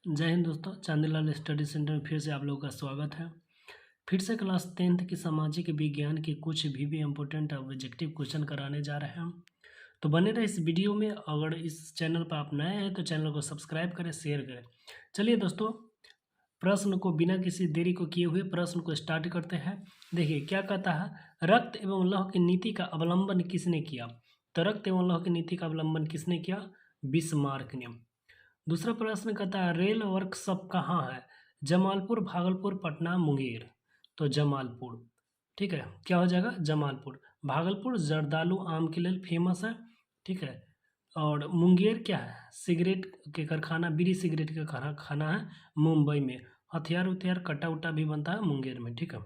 जय हिंद दोस्तों, चांदीलाल study centre में फिर से आप लोगों का स्वागत है। फिर से क्लास 10th की सामाजिक विज्ञान के कुछ भी इम्पोर्टेंट ऑब्जेक्टिव क्वेश्चन कराने जा रहे हैं हम। तो बने रहे इस वीडियो में। अगर इस चैनल पर आप नए हैं तो चैनल को सब्सक्राइब करें, शेयर करें। चलिए दोस्तों, प्रश्न को बिना किसी देरी को किए हुए प्रश्न को स्टार्ट करते हैं। देखिए क्या कहता है, रक्त एवं लौह की नीति का अवलंबन किसने किया? तो रक्त एवं लौह की नीति का अवलंबन किसने किया? बिस्मार्क ने। दूसरा प्रश्न कहता है, रेल वर्कशॉप कहाँ है? जमालपुर, भागलपुर, पटना, मुंगेर। तो जमालपुर, ठीक है। क्या हो जाएगा? जमालपुर। भागलपुर जर्दालू आम के लिए फेमस है, ठीक है। और मुंगेर क्या है? सिगरेट के कारखाना, बीड़ी सिगरेट का कारखाना है मुंबई में। हथियार उथियार कट्टा उट्टा भी बनता है मुंगेर में, ठीक है।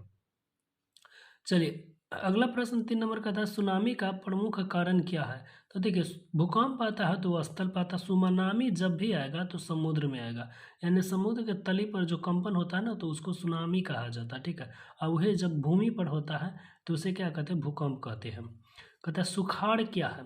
चलिए अगला प्रश्न 3 नंबर का था, सुनामी का प्रमुख कारण क्या है? तो देखिए, भूकंप आता है तो वह स्थल पर आता है। सुनामी जब भी आएगा तो समुद्र में आएगा, यानी समुद्र के तली पर जो कंपन होता है ना, तो उसको सुनामी कहा जाता है, ठीक है। और वही जब भूमि पर होता है तो उसे क्या कहते हैं? भूकंप कहते हैं। कहता है सुखाड़ क्या है?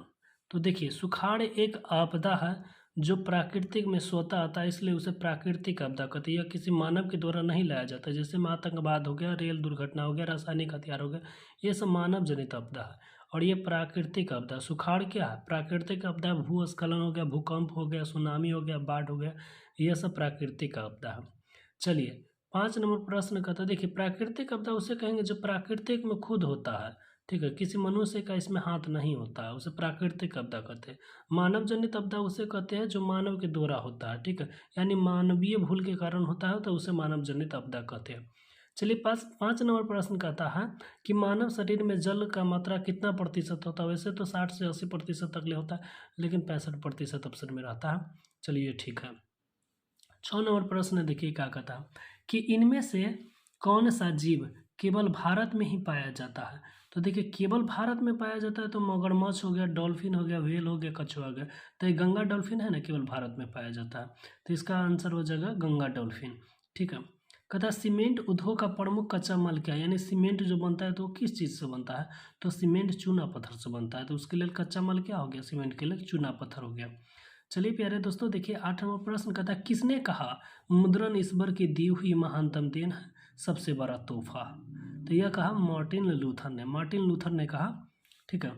तो देखिए, सुखाड़ एक आपदा है जो प्राकृतिक में स्वतः आता है, इसलिए उसे प्राकृतिक आपदा कहते हैं। यह किसी मानव के द्वारा नहीं लाया जाता, जैसे आतंकवाद हो गया, रेल दुर्घटना हो गया, रासायनिक हथियार हो गया, ये सब मानव जनित आपदा है। और ये प्राकृतिक आपदा। सुखाड़ क्या है? प्राकृतिक आपदा। भूस्खलन हो गया, भूकंप हो गया, सुनामी हो गया, बाढ़ हो गया, ये सब प्राकृतिक आपदा है। चलिए 5 नंबर प्रश्न का था, देखिए प्राकृतिक आपदा उसे कहेंगे जो प्राकृतिक में खुद होता है, ठीक है। किसी मनुष्य का इसमें हाथ नहीं होता है, उसे प्राकृतिक आपदा कहते हैं। मानव जनित आपदा उसे कहते हैं जो मानव के द्वारा होता है, ठीक है। यानी मानवीय भूल के कारण होता है तो उसे मानव जनित आपदा कहते हैं। चलिए 5 नंबर प्रश्न कहता है कि मानव शरीर में जल का मात्रा कितना प्रतिशत होता है? वैसे तो 60 से 80% तक ले होता है, लेकिन 65% ऑप्शन में रहता है। चलिए ठीक है। 6 नंबर प्रश्न देखिए क्या कहता है कि इनमें से कौन सा जीव केवल भारत में ही पाया जाता है? तो देखिए, केवल भारत में पाया जाता है तो मगरमच्छ हो गया, डॉल्फिन हो गया, व्हेल हो गया, कछुआ हो गया। तो ये गंगा डॉल्फिन है ना, केवल भारत में पाया जाता है, तो इसका आंसर हो जाएगा गंगा डॉल्फिन, ठीक है। कहता है सीमेंट उद्योग का प्रमुख कच्चा माल क्या है? यानी सीमेंट जो बनता है तो वो किस चीज़ से बनता है? तो सीमेंट चूना पत्थर से बनता है, तो उसके लिए कच्चा माल क्या हो गया? सीमेंट के लिए चूना पत्थर हो गया। चलिए प्यारे दोस्तों, देखिए 8वां प्रश्न कहता है, किसने कहा मुद्रण ईश्वर की दी हुई महानतम देन है, सबसे बड़ा तोहफा? तो यह कहा मार्टिन लूथर ने। मार्टिन लूथर ने कहा, ठीक है।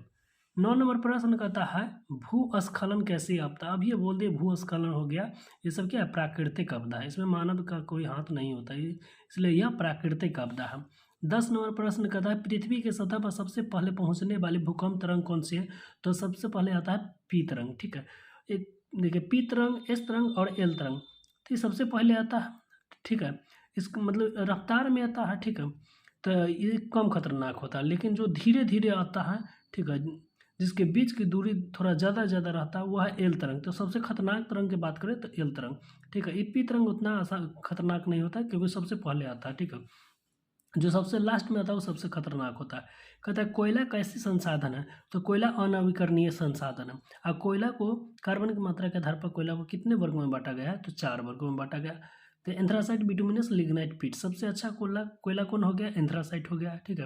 9 नंबर प्रश्न कहता है, भूस्खलन कैसे आपदा? अब ये बोल दिए भूस्खलन हो गया, ये सब क्या है? प्राकृतिक आपदा है, इसमें मानव का कोई हाथ नहीं होता है, इसलिए यह प्राकृतिक आपदा है। 10 नंबर प्रश्न कहता है, पृथ्वी के सतह पर सबसे पहले पहुंचने वाली भूकंप तरंग कौन सी है? तो सबसे पहले आता है पी तरंग, ठीक है। एक देखिए, पी तरंग, एस तरंग और एल तरंग, तो ये सबसे पहले आता है, ठीक है। इसका मतलब रफ्तार में आता है, ठीक है। तो ये कम खतरनाक होता है, लेकिन जो धीरे धीरे आता है, ठीक है, जिसके बीच की दूरी थोड़ा ज़्यादा रहता है, वह है एल तरंग। तो सबसे खतरनाक तरंग की बात करें तो एल तरंग, ठीक है। ये पी तरंग उतना आसान खतरनाक नहीं होता है क्योंकि सबसे पहले आता है, ठीक है। जो सबसे लास्ट में आता है वो सबसे खतरनाक होता है। कहता है कोयला कैसी संसाधन है? तो कोयला अनवीकरणीय संसाधन है। और कोयला को कार्बन की मात्रा के आधार पर कोयला को कितने वर्गों में बांटा गया है? तो 4 वर्गों में बांटा गया। तो एंथ्रासाइट, बिटुमिनस, लिग्नाइट, पीट। सबसे अच्छा कोयला कोयला कौन हो गया? एंथ्रासाइट हो गया, ठीक है।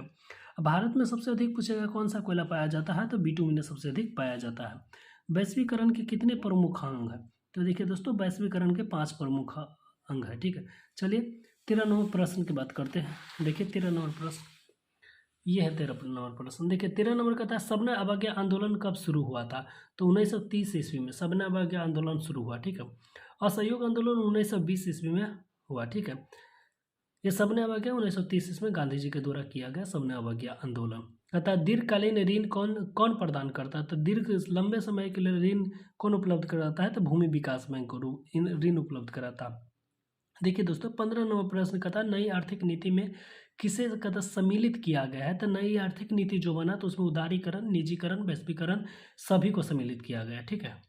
अब भारत में सबसे अधिक पूछेगा कौन सा कोयला पाया जाता है? तो बिटुमिनस सबसे अधिक पाया जाता है। वैश्वीकरण के कितने प्रमुख अंग हैं? तो देखिए दोस्तों, वैश्वीकरण के 5 प्रमुख अंग है, ठीक है। चलिए 13 नंबर प्रश्न की बात करते हैं। देखिए 13 नंबर प्रश्न, ये है 13 नंबर प्रश्न। देखिए 13 नंबर का था, सबने अवज्ञा आंदोलन कब शुरू हुआ था? तो 1930 ईस्वी में सबने अवज्ञा आंदोलन शुरू हुआ, ठीक है। असहयोग आंदोलन 1920 ईस्वी में हुआ, ठीक है। ये सबने अवज्ञा 1930 ईस्वी में गांधी जी के द्वारा किया गया सबने अवज्ञा आंदोलन। कहता है दीर्घकालीन ऋण कौन कौन प्रदान करता है? तो दीर्घ लंबे समय के लिए ऋण कौन उपलब्ध कराता है? तो भूमि विकास बैंक को ऋण उपलब्ध कराता है। देखिए दोस्तों, 15 नंबर प्रश्न का था, नई आर्थिक नीति में किसे कहता सम्मिलित किया गया है? तो नई आर्थिक नीति जो बना तो उसमें उदारीकरण, निजीकरण, वैश्वीकरण सभी को सम्मिलित किया गया, ठीक है।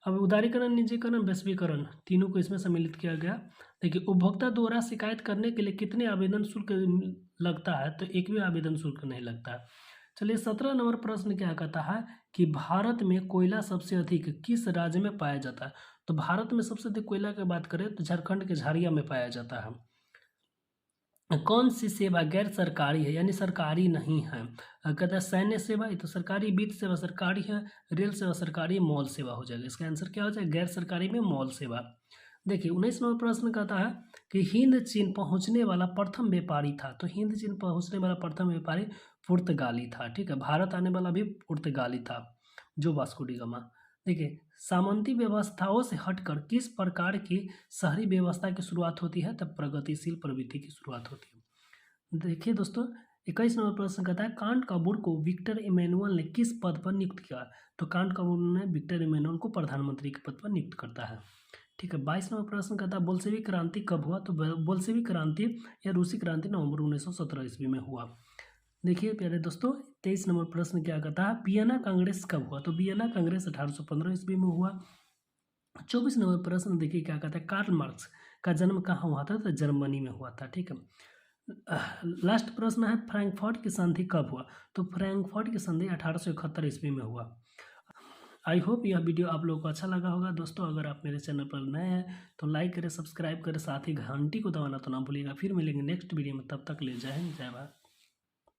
अब उदारीकरण, निजीकरण, वैश्वीकरण तीनों को इसमें सम्मिलित किया गया। देखिए, उपभोक्ता द्वारा शिकायत करने के लिए कितने आवेदन शुल्क लगता है? तो एक भी आवेदन शुल्क नहीं लगता है। चलिए 17 नंबर प्रश्न क्या कहता है कि भारत में कोयला सबसे अधिक किस राज्य में पाया जाता है? तो भारत में सबसे अधिक कोयला की बात करें तो झारखंड के झरिया में पाया जाता है। कौन सी सेवा गैर सरकारी है, यानी सरकारी नहीं है? कहता है सैन्य सेवा, ये तो सरकारी, वित्त सेवा सरकारी है, रेल सेवा सरकारी, मॉल सेवा हो जाएगा। इसका आंसर क्या हो जाएगा? गैर सरकारी में मॉल सेवा। देखिए 19 नंबर प्रश्न कहता है कि हिंद चीन पहुंचने वाला प्रथम व्यापारी था। तो हिंद चीन पहुंचने वाला प्रथम व्यापारी पुर्तगाली था। ठीक है, भारत आने वाला भी पुर्तगाली था, जो वास्को डी गामा। देखिए सामंती व्यवस्थाओं से हटकर किस प्रकार की शहरी व्यवस्था की शुरुआत होती है? तब प्रगतिशील प्रवृत्ति की शुरुआत होती है। देखिए दोस्तों 21 नंबर प्रश्न कहता है कांट कपूर को विक्टर इमैनुअल ने किस पद पर नियुक्त किया? तो कांट कपूर ने विक्टर इमैनुअल को प्रधानमंत्री के पद पर नियुक्त करता है। ठीक है, 22 नंबर प्रश्न कहता है बोल्शेविक क्रांति कब हुआ? तो बोल्शेविक क्रांति या रूसी क्रांति नवंबर 1917 ईस्वी में हुआ। देखिए प्यारे दोस्तों 23 नंबर प्रश्न क्या कहता है वियना कांग्रेस कब हुआ? तो वियना कांग्रेस 1815 ईस्वी में हुआ। 24 नंबर प्रश्न देखिए क्या कहता है कार्ल मार्क्स का जन्म कहाँ हुआ था? तो जर्मनी में हुआ था। ठीक है, लास्ट प्रश्न है फ्रैंकफर्ट की संधि कब हुआ? तो फ्रैंकफर्ट की संधि 1871 ईस्वी में हुआ। आई होप यह वीडियो आप लोगों को अच्छा लगा होगा। दोस्तों अगर आप मेरे चैनल पर नए हैं तो लाइक करें, सब्सक्राइब करें, साथ ही घंटी को दबाना तो ना भूलिएगा। फिर मिलेंगे नेक्स्ट वीडियो में, तब तक ले जय हिंद जय भारत।